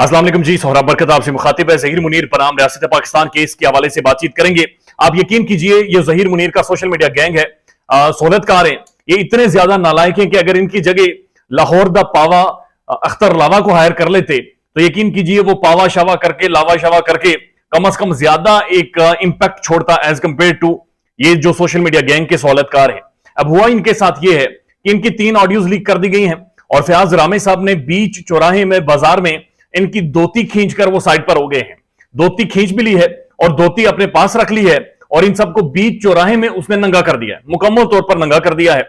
अस्सलाम वालेकुम जी, सोहराब बरकत आपसे मुखातिब है। जहीर मुनीर बनाम रियासत पाकिस्तान केस के हवाले से बातचीत करेंगे। आप यकीन कीजिए ये जहीर मुनीर का सोशल मीडिया गैंग है, सोहलतकार है। ये इतने ज्यादा नालायक हैं कि अगर इनकी जगह लाहौर द पावा अख्तर लावा को हायर कर लेते तो यकीन कीजिए वो पावा शावा करके लावा शावा करके कम से कम ज्यादा एक इंपैक्ट छोड़ता एज कंपेयर टू ये जो सोशल मीडिया गैंग के सोहलतकार है। अब हुआ इनके साथ ये है कि इनकी 3 ऑडियोज लीक कर दी गई हैं और फयाज रामे साहब ने बीच चौराहे में बाजार में इनकी धोती खींचकर वो साइड पर हो गए हैं। धोती खींच भी ली है और धोती अपने पास रख ली है और इन सबको बीच चौराहे में उसने नंगा कर दिया है, मुकम्मल तौर पर नंगा कर दिया है।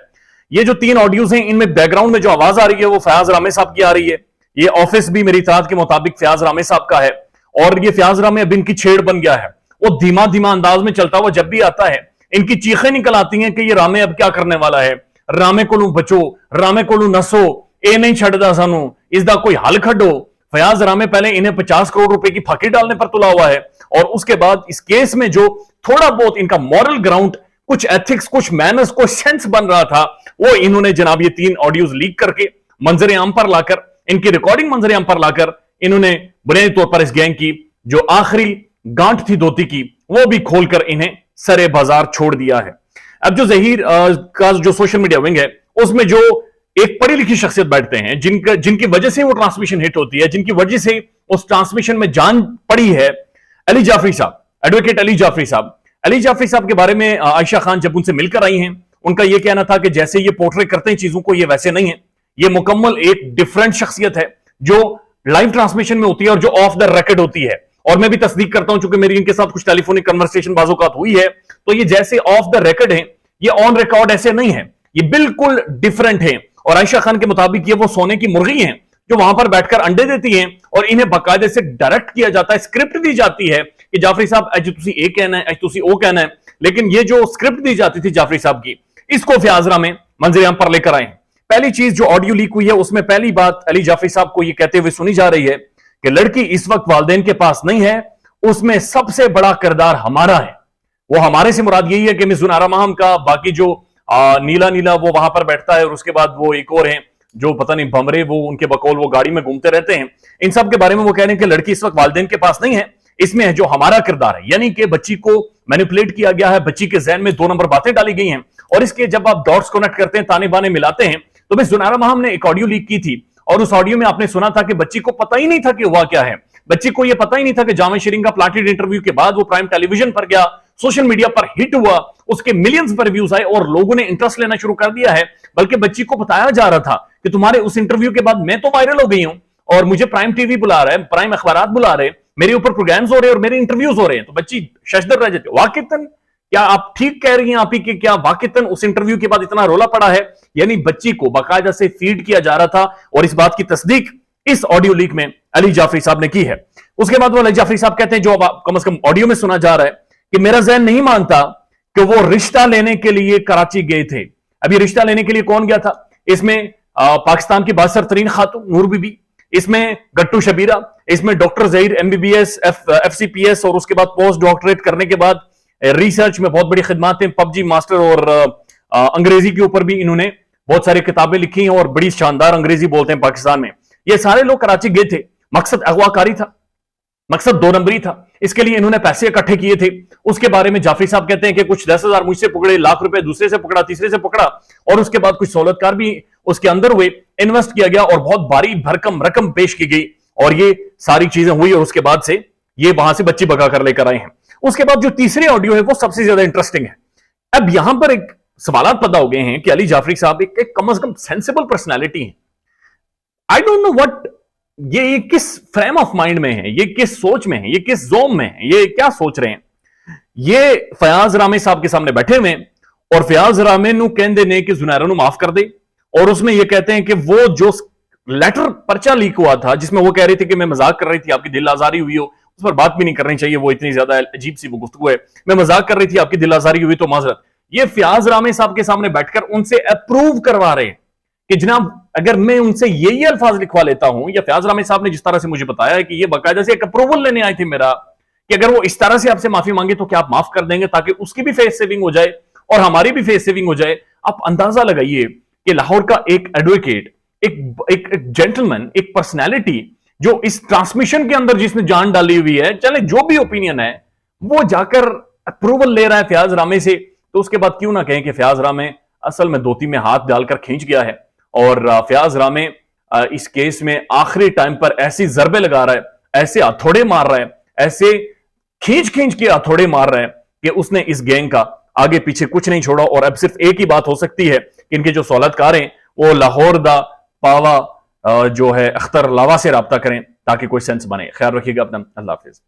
ये जो 3 ऑडियोज हैं इनमें बैकग्राउंड में जो आवाज आ रही है वो फयाज रामे साहब की आ रही है। ये ऑफिस भी मेरी इत्तलात के मुताबिक फयाज रामे साहब का है और ये फयाज रामे अब इनकी छेड़ बन गया है। वो धीमा धीमा अंदाज में चलता हुआ जब भी आता है इनकी चीखें निकल आती हैं कि ये रामे अब क्या करने वाला है। रामे को बचो, रामे को नसो, ए नहीं छड़दा सानू, इसका कोई हल खड्डो। फयाज रामे पहले इन्हें 50 करोड़ रुपए की फाकी डालने पर तुला हुआ है और उसके बाद इस केस में जो थोड़ा बहुत इनका मॉरल ग्राउंड, कुछ एथिक्स, कुछ मैनर्स, कुछ सेंस बन रहा था वो इन्होंने जनाब ये 3 ऑडियोज लीक करके मंजर आम पर लाकर, इनकी रिकॉर्डिंग मंजर आम पर लाकर इन्होंने बुनियादी तौर पर इस गैंग की जो आखिरी गांठ थी धोती की वो भी खोलकर इन्हें सरे बाजार छोड़ दिया है। अब जो जहीर का जो सोशल मीडिया विंग है उसमें जो एक पढ़ी लिखी शख्सियत बैठते हैं जिनकी वजह से वो ट्रांसमिशन हिट होती है, जिनकी वजह से उस ट्रांसमिशन में जान पड़ी है, अली जाफरी साहब, एडवोकेट अली जाफरी साहब। अली जाफरी साहब के बारे में आयशा खान जब उनसे मिलकर आई हैं उनका यह कहना था कि जैसे ये पोर्ट्रे करते हैं चीजों को, ये वैसे नहीं है, ये मुकम्मल एक डिफरेंट शख्सियत है जो लाइव ट्रांसमिशन में होती है और जो ऑफ द रिकॉर्ड होती है। और मैं भी तस्दीक करता हूं चूंकि मेरी इनके साथ कुछ टेलीफोनिक कन्वर्सेशन बाज़ोकात हुई है, तो ये जैसे ऑफ द रिकॉर्ड है ये ऑन रिकॉर्ड ऐसे नहीं है, ये बिल्कुल डिफरेंट है। और आयशा खान के मुताबिक ये वो सोने की मुर्गी हैं जो वहां पर बैठकर अंडे देती हैं और इन्हें बाकायदे से डायरेक्ट किया जाता है, स्क्रिप्ट दी जाती है कि जाफरी साहब अज तुसी ए कहना है, अज तुसी ओ कहना है। लेकिन ये जो स्क्रिप्ट दी जाती थी जाफरी साहब की, इसको फयाज रामे मंजर आम पर लेकर आए। पहली चीज जो ऑडियो लीक हुई है उसमें पहली बात अली जाफरी साहब को यह कहते हुए सुनी जा रही है कि लड़की इस वक्त वालिदैन के पास नहीं है, उसमें सबसे बड़ा किरदार हमारा है। वो हमारे से मुराद यही है कि मिस जुनारा माहम का बाकी जो नीला नीला वो वहां पर बैठता है और उसके बाद वो एक और हैं जो पता नहीं भमरे, वो उनके बकौल वो गाड़ी में घूमते रहते हैं। इन सब के बारे में वो कह रहे हैं कि लड़की इस वक्त वालिदैन के पास नहीं है, इसमें है जो हमारा किरदार है, यानी कि बच्ची को मैनिपुलेट किया गया है, बच्ची के जहन में 2 नंबर बातें डाली गई हैं। और इसके जब आप डॉट्स कनेक्ट करते हैं, ताने बाने मिलाते हैं, तो मिस जुनारा माहम ने एक ऑडियो लीक की थी और उस ऑडियो में आपने सुना था कि बच्ची को पता ही नहीं था कि हुआ क्या है। बच्ची को यह पता ही नहीं था कि जावेद शरीन का प्लाटेड इंटरव्यू के बाद वो प्राइम टेलीविजन पर गया, सोशल मीडिया पर हिट हुआ, उसके मिलियंस पर व्यूज आए और लोगों ने इंटरेस्ट लेना शुरू कर दिया है। बल्कि बच्ची को बताया जा रहा था कि तुम्हारे उस इंटरव्यू के बाद मैं तो वायरल हो गई हूं और मुझे प्राइम टीवी बुला रहा है, प्राइम अखबारात बुला रहे, मेरे ऊपर प्रोग्राम्स हो रहे हैं और मेरे इंटरव्यूज हो रहे हैं। तो बच्ची शशदर रह जाती है। वाकितन क्या आप ठीक कह रही हैं आप ही कि क्या वाकितन उस इंटरव्यू के बाद इतना रोला पड़ा है? यानी बच्ची को बाकायदा से फीड किया जा रहा था और इस बात की तस्दीक इस ऑडियो लीक में अली जाफरी साहब ने की है। उसके बाद वो अली जाफरी साहब कहते हैं जो कम से कम ऑडियो में सुना जा रहा है कि मेरा जहन नहीं मानता कि वो रिश्ता लेने के लिए कराची गए थे। अभी रिश्ता लेने के लिए कौन गया था? इसमें पाकिस्तान की बासर तरीन खातून नूर बीबी, इसमें गट्टू शबीरा, इसमें डॉक्टर जहीर MBBS FCPS और उसके बाद पोस्ट डॉक्टरेट करने के बाद रिसर्च में बहुत बड़ी खिदमातें, पबजी मास्टर और अंग्रेजी के ऊपर भी इन्होंने बहुत सारी किताबें लिखी हैं और बड़ी शानदार अंग्रेजी बोलते हैं पाकिस्तान में। ये सारे लोग कराची गए थे, मकसद अगवाकारी था, मकसद 2 नंबरी था, इसके लिए इन्होंने पैसे इकट्ठे किए थे। उसके बारे में जाफरी साहब कहते हैं कि कुछ 10,000 मुझसे पकड़े, लाख रुपए दूसरे से पकड़ा, तीसरे से पकड़ा और उसके बाद कुछ सहूलतकार भी उसके अंदर हुए, इन्वेस्ट किया गया और बहुत भारी भरकम रकम पेश की गई और ये सारी चीजें हुई और उसके बाद से ये वहां से बच्ची भगा कर लेकर आए हैं। उसके बाद जो तीसरी ऑडियो है वो सबसे ज्यादा इंटरेस्टिंग है। अब यहां पर एक सवाल पैदा हो गए हैं कि अली जाफरी साहब एक कम से कम सेंसिबल पर्सनैलिटी है। आई डोंट नो व्हाट, ये किस फ्रेम ऑफ माइंड में है, ये किस सोच में है, ये किस जोन में है, ये क्या सोच रहे हैं? ये फयाज रामे साहब के सामने बैठे हुए और फयाज रामे नु कहते ने कि जुनैरा नु माफ कर दे और उसमें ये कहते हैं कि वो जो लेटर पर्चा लीक हुआ था जिसमें वो कह रही थी कि मैं मजाक कर रही थी, आपकी दिल आजारी हुई हो, उस पर बात भी नहीं करनी चाहिए, वो इतनी ज्यादा अजीब सी वो गुफ्तगू है, मैं मजाक कर रही थी, आपकी दिल आजारी हुई तो माजरत। ये फयाज रामे साहब के सामने बैठकर उनसे अप्रूव करवा रहे हैं कि जनाब अगर मैं उनसे यही अल्फाज लिखवा लेता हूं, या फयाज रामे साहब ने जिस तरह से मुझे बताया है कि ये बाकायदा से एक अप्रूवल लेने आए थे मेरा कि अगर वो इस तरह से आपसे माफी मांगे तो क्या आप माफ कर देंगे ताकि उसकी भी फेस सेविंग हो जाए और हमारी भी फेस सेविंग हो जाए। आप अंदाजा लगाइए कि लाहौर का एक एडवोकेट, एक जेंटलमैन, एक पर्सनैलिटी जो इस ट्रांसमिशन के अंदर जिसने जान डाली हुई है, चले जो भी ओपिनियन है, वो जाकर अप्रूवल ले रहा है फयाज रामे से, तो उसके बाद क्यों ना कहें कि फयाज रामे असल में धोती में हाथ डालकर खींच गया है। और फयाज रामे इस केस में आखिरी टाइम पर ऐसी जरबे लगा रहा है, ऐसे हथौड़े मार रहा है, ऐसे खींच खींच के हथौड़े मार रहा है कि उसने इस गैंग का आगे पीछे कुछ नहीं छोड़ा। और अब सिर्फ एक ही बात हो सकती है कि इनके जो सौलतकार हैं वो लाहौर दा पावा जो है अख्तर लावा से रब्ता करें ताकि कोई सेंस बने। ख्याल रखिएगा अपना। अल्लाह हाफिज।